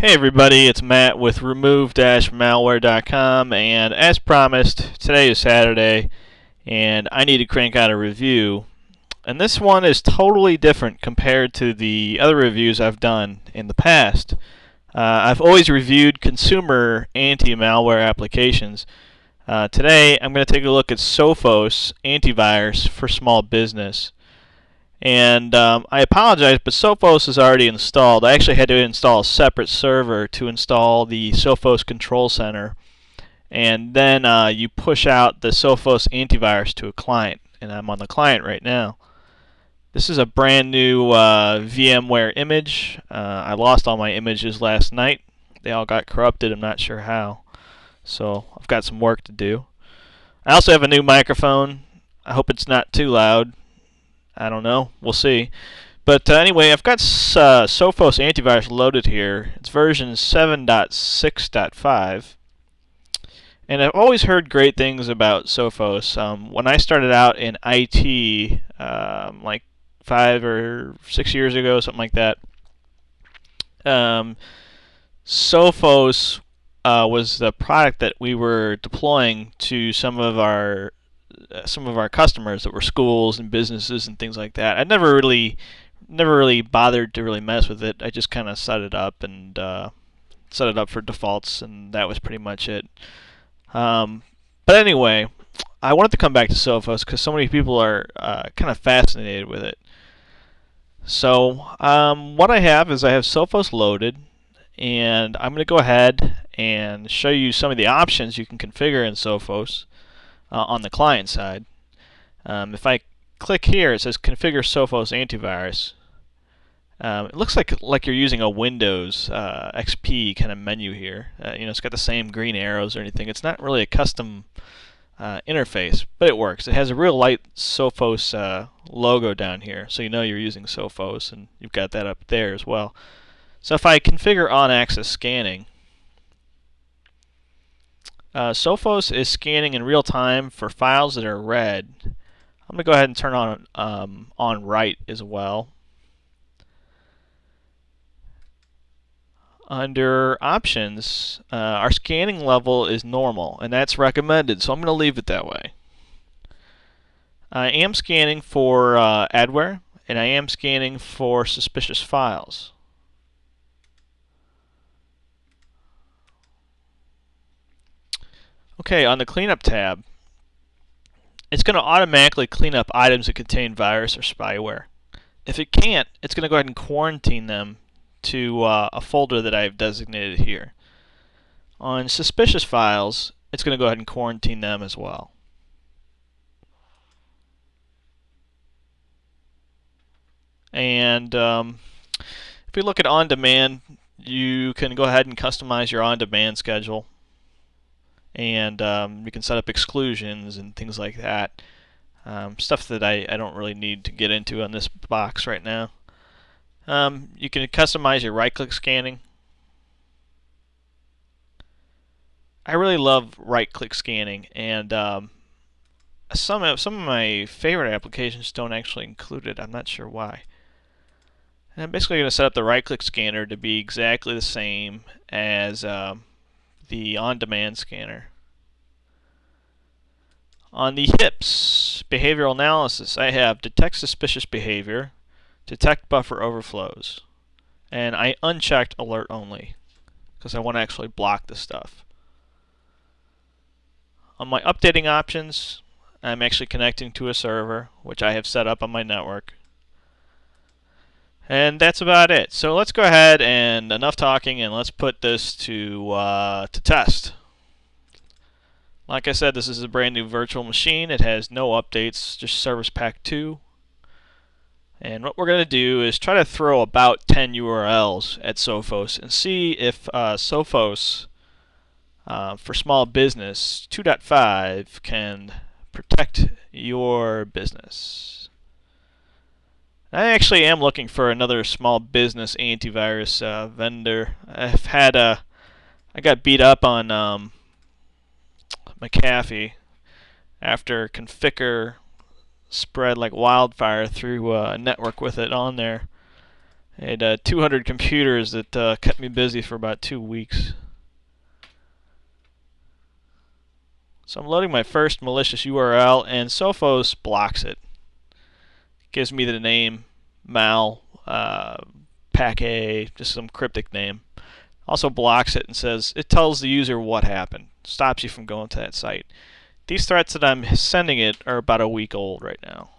Hey everybody, it's Matt with remove-malware.com, and as promised, today is Saturday and I need to crank out a review. And this one is totally different compared to the other reviews I've done in the past. I've always reviewed consumer anti-malware applications. Today I'm going to take a look at Sophos antivirus for small business. And I apologize, but Sophos is already installed. I actually had to install a separate server to install the Sophos Control Center. And then you push out the Sophos antivirus to a client. And I'm on the client right now. This is a brand new VMware image. I lost all my images last night. They all got corrupted. I'm not sure how. So I've got some work to do. I also have a new microphone. I hope it's not too loud. I don't know. We'll see. But anyway, I've got Sophos antivirus loaded here. It's version 7.6.5. And I've always heard great things about Sophos. When I started out in IT, like 5 or 6 years ago, something like that, Sophos was the product that we were deploying to some of our customers that were schools and businesses and things like that. I never really bothered to really mess with it. I just kind of set it up and set it up for defaults, and that was pretty much it. But anyway, I wanted to come back to Sophos because so many people are kind of fascinated with it. So what I have is I have Sophos loaded, and I'm going to go ahead and show you some of the options you can configure in Sophos. On the client side. If I click here, it says configure Sophos antivirus. It looks like you're using a Windows XP kind of menu here. It's got the same green arrows or anything. It's not really a custom interface, but it works. It has a real light Sophos logo down here, so you know you're using Sophos, and you've got that up there as well. So if I configure on-access scanning, Sophos is scanning in real time for files that are read. I'm going to go ahead and turn on write as well. Under options, our scanning level is normal, and that's recommended, so I'm going to leave it that way. I am scanning for adware, and I am scanning for suspicious files. Okay, on the cleanup tab, it's going to automatically clean up items that contain virus or spyware. If it can't, it's going to go ahead and quarantine them to a folder that I've designated here. On suspicious files, it's going to go ahead and quarantine them as well. And if we look at on-demand, you can go ahead and customize your on-demand schedule. And you can set up exclusions and things like that. Stuff that I don't really need to get into on this box right now. You can customize your right-click scanning. I really love right-click scanning, and some of my favorite applications don't actually include it. I'm not sure why. And I'm basically going to set up the right-click scanner to be exactly the same as the on-demand scanner. On the HIPS behavioral analysis, I have detect suspicious behavior, detect buffer overflows, and I unchecked alert only because I want to actually block the stuff. On my updating options, I'm actually connecting to a server, which I have set up on my network. And that's about it. So let's go ahead and enough talking, and let's put this to test. Like I said, this is a brand new virtual machine. It has no updates, just Service Pack 2. And what we're going to do is try to throw about 10 URLs at Sophos and see if Sophos for small business 2.5 can protect your business. I actually am looking for another small business antivirus vendor. I got beat up on McAfee after Configure spread like wildfire through a network with it on there. I had 200 computers that kept me busy for about 2 weeks. So I'm loading my first malicious URL, and Sophos blocks it. Gives me the name mal pack A, just some cryptic name. Also blocks it and says it tells the user what happened, stops you from going to that site. These threats that I'm sending it are about a week old right now.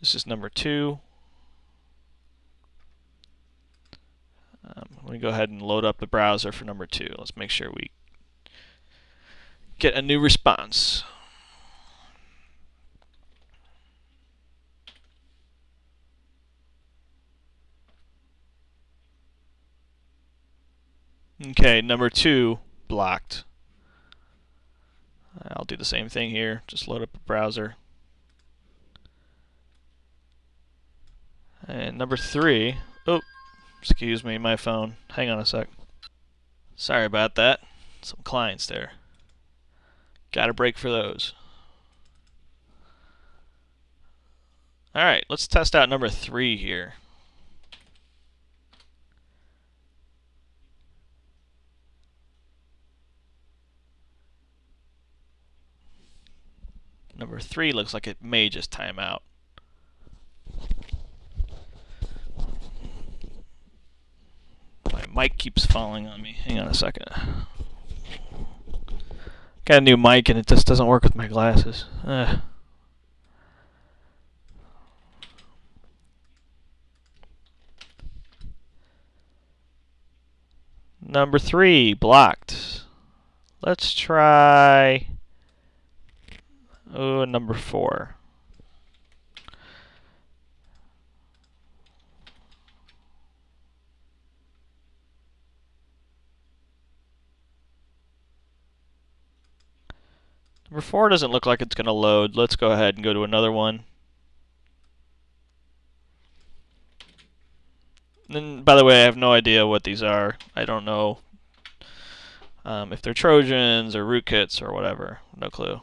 This is number 2. Let me go ahead and load up the browser for number 2. Let's make sure we get a new response. Okay, number 2 blocked. I'll do the same thing here. Just load up the browser. And number 3. Oh, excuse me, my phone. Hang on a sec. Sorry about that. Some clients there. Got a break for those. Alright, let's test out number 3 here. Number 3 looks like it may just time out. My mic keeps falling on me. Hang on a second. Got a new mic and it just doesn't work with my glasses. Number 3 blocked. Let's try number 4. Number 4 doesn't look like it's going to load. Let's go ahead and go to another one. And by the way, I have no idea what these are. I don't know if they're Trojans or rootkits or whatever. No clue.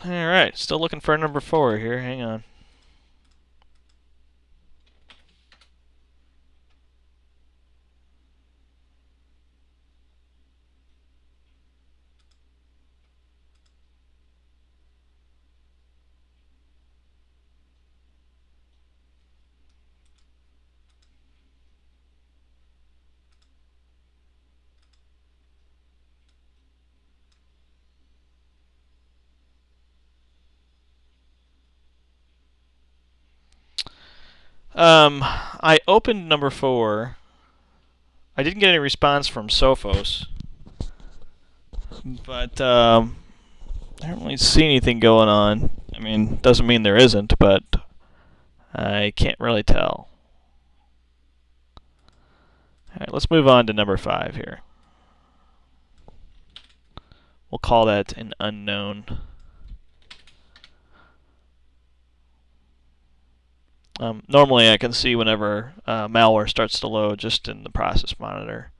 Alright, still looking for number 4 here. Hang on. I opened number 4. I didn't get any response from Sophos, but I don't really see anything going on. I mean, doesn't mean there isn't, but I can't really tell. Alright, let's move on to number 5 here. We'll call that an unknown. Normally I can see whenever malware starts to load just in the process monitor.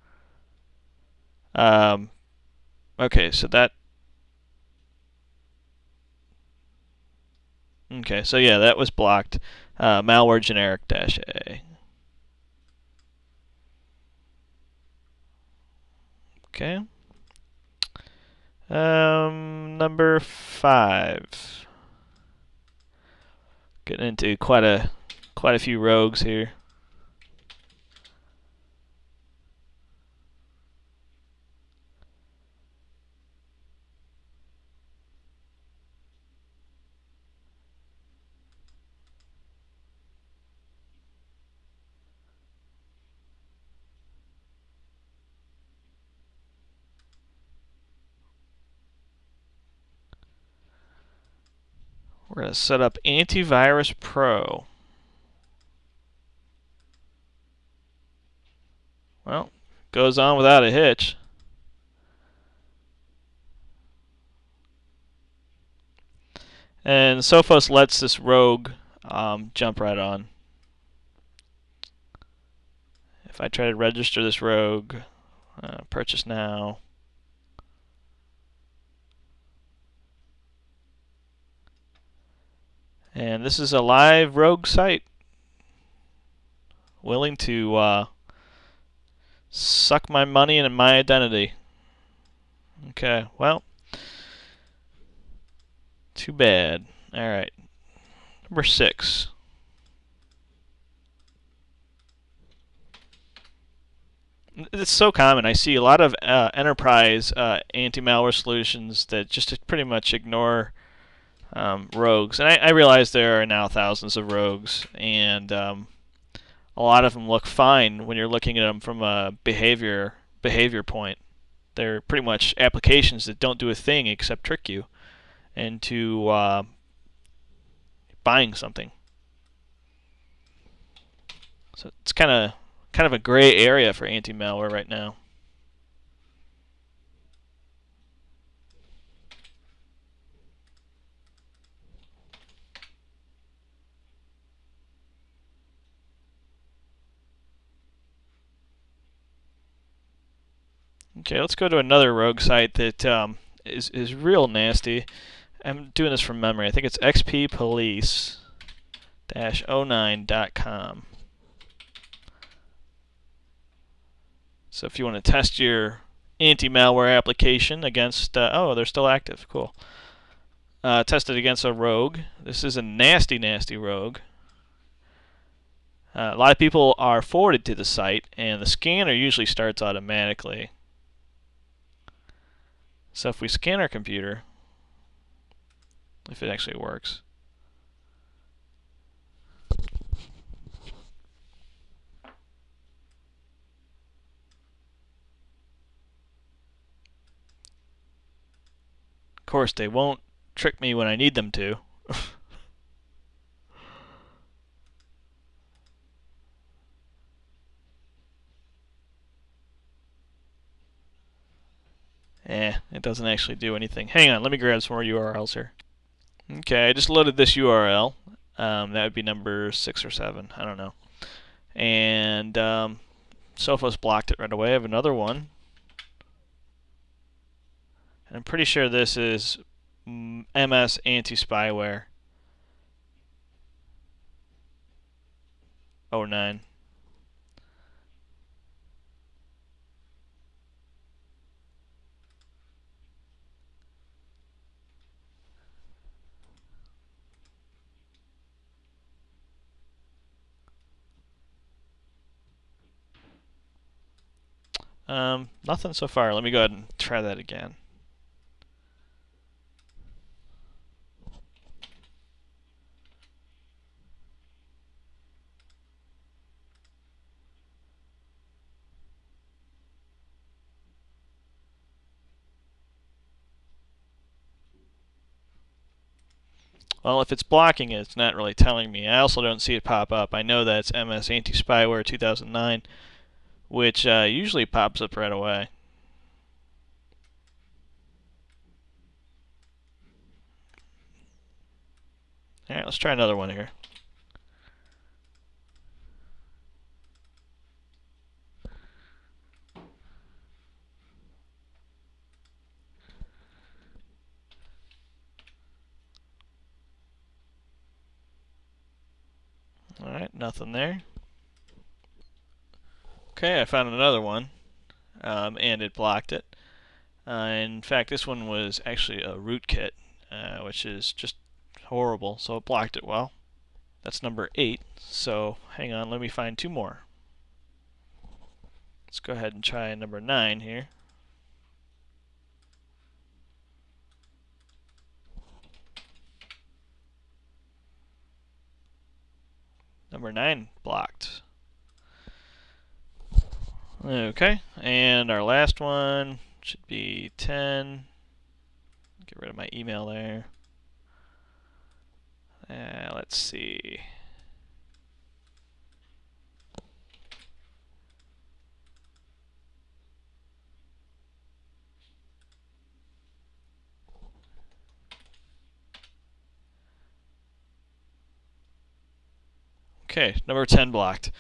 Okay, so that... Okay, so yeah, that was blocked. Malware generic -A. Okay. Number 5. Getting into quite a few rogues here. We're going to set up Antivirus Pro. Well, goes on without a hitch. And Sophos lets this rogue jump right on. If I try to register this rogue, purchase now. And this is a live rogue site willing to suck my money and my identity. Okay, well, too bad. Alright, number 6. It's so common. I see a lot of enterprise anti-malware solutions that just pretty much ignore rogues. And I realize there are now thousands of rogues, and a lot of them look fine when you're looking at them from a behavior point. They're pretty much applications that don't do a thing except trick you into buying something. So it's kind of a gray area for anti-malware right now. Okay, let's go to another rogue site that is real nasty. I'm doing this from memory. I think it's xppolice-09.com. So if you want to test your anti-malware application against, oh, they're still active. Cool. Test it against a rogue. This is a nasty, nasty rogue. A lot of people are forwarded to the site, and the scanner usually starts automatically. So if we scan our computer, if it actually works. Of course, they won't trick me when I need them to. It doesn't actually do anything. Hang on, let me grab some more URLs here. Okay, I just loaded this URL. That would be number 6 or 7. I don't know. And Sophos blocked it right away. I have another one. And I'm pretty sure this is MS anti-spyware 09. Nothing so far. Let me go ahead and try that again. Well, if it's blocking it, it's not really telling me. I also don't see it pop up. I know that's MS Anti-Spyware 2009, which usually pops up right away. Alright, let's try another one here. Alright, nothing there. Okay, I found another one, and it blocked it. In fact, this one was actually a rootkit, which is just horrible, so it blocked it well. That's number 8, so hang on, let me find 2 more. Let's go ahead and try number 9 here. Number 9 blocked. Okay, and our last one should be 10. Get rid of my email there. Let's see. Okay, number 10 blocked.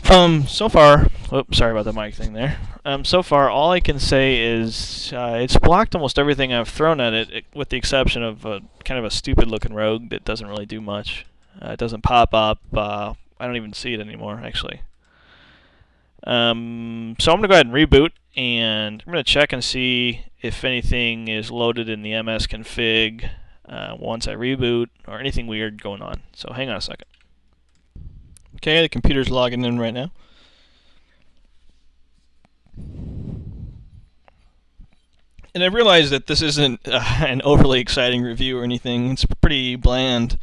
So far, oops, sorry about the mic thing there. So far, all I can say is it's blocked almost everything I've thrown at it, with the exception of kind of a stupid-looking rogue that doesn't really do much. It doesn't pop up. I don't even see it anymore, actually. So I'm going to go ahead and reboot, and I'm going to check and see if anything is loaded in the MS config once I reboot, or anything weird going on. So hang on a second. Okay, the computer's logging in right now. And I realize that this isn't an overly exciting review or anything. It's pretty bland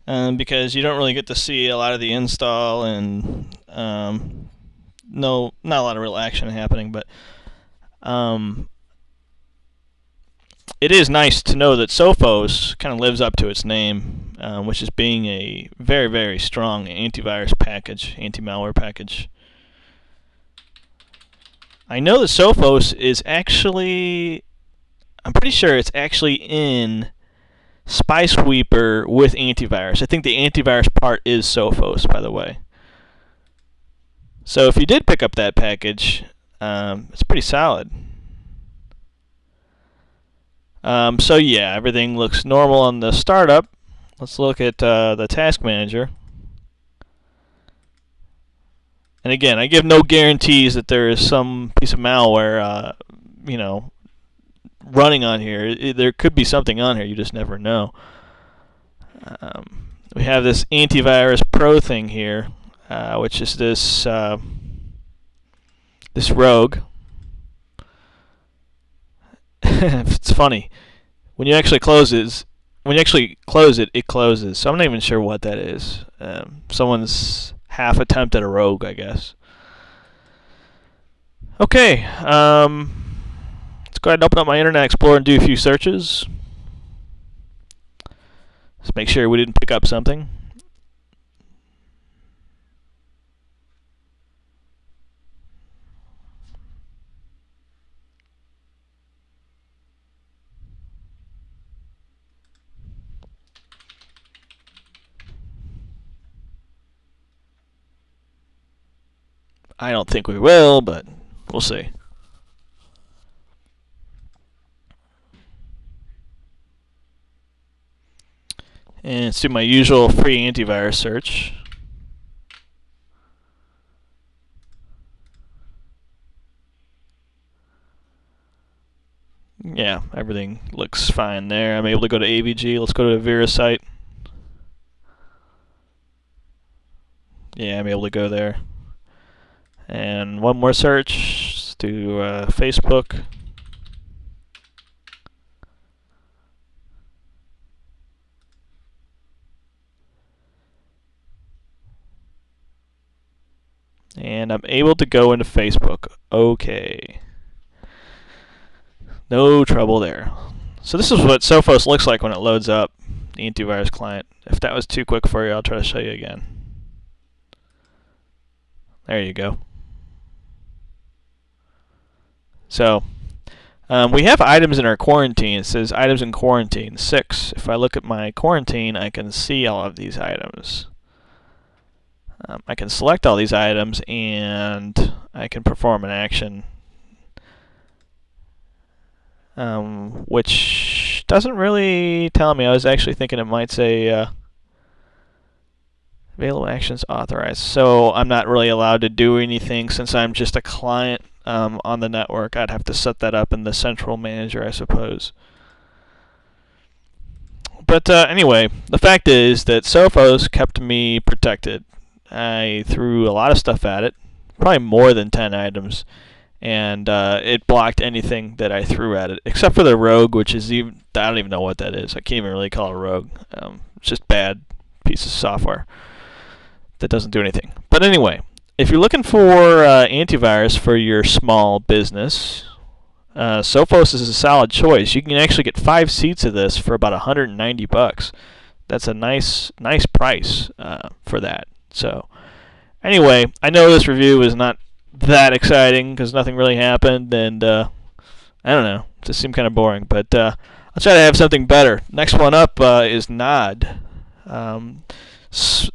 because you don't really get to see a lot of the install, and not a lot of real action happening. But it is nice to know that Sophos kind of lives up to its name, which is being a very, very strong antivirus package, anti-malware package. I know that Sophos is actually, I'm pretty sure it's actually in Spy Sweeper with antivirus. I think the antivirus part is Sophos, by the way. So if you did pick up that package, it's pretty solid. So yeah, everything looks normal on the startup. Let's look at the task manager. And again, I give no guarantees that there is some piece of malware, running on here. There could be something on here, you just never know. We have this antivirus pro thing here, which is this this rogue. It's funny. When you actually close it, it closes. So I'm not even sure what that is. Someone's half attempt at a rogue, I guess. Okay. Let's go ahead and open up my Internet Explorer and do a few searches. Let's make sure we didn't pick up something. I don't think we will, but we'll see. And let's do my usual free antivirus search. Yeah, everything looks fine there. I'm able to go to AVG. Let's go to the VeriSite. Yeah, I'm able to go there. And one more search. Let's do Facebook. And I'm able to go into Facebook. Okay. No trouble there. So this is what Sophos looks like when it loads up the antivirus client. If that was too quick for you, I'll try to show you again. There you go. So we have items in our quarantine. It says items in quarantine 6. If I look at my quarantine, I can see all of these items. I can select all these items and I can perform an action, which doesn't really tell me. I was actually thinking it might say available actions authorized. So I'm not really allowed to do anything since I'm just a client on the network. I'd have to set that up in the central manager, I suppose. But anyway, the fact is that Sophos kept me protected. I threw a lot of stuff at it, probably more than 10 items, and it blocked anything that I threw at it, except for the rogue, which is I don't even know what that is. I can't even really call it a rogue. It's just bad piece of software that doesn't do anything. But anyway, if you're looking for antivirus for your small business, Sophos is a solid choice. You can actually get 5 seats of this for about $190. That's a nice price for that. So anyway, I know this review is not that exciting because nothing really happened, and I don't know, it just seemed kind of boring. But I'll try to have something better. Next one up is Nod. We're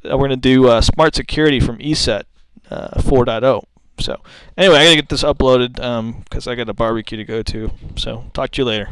going to do smart security from ESET. 4.0. So anyway, I gotta get this uploaded because I got a barbecue to go to. So talk to you later.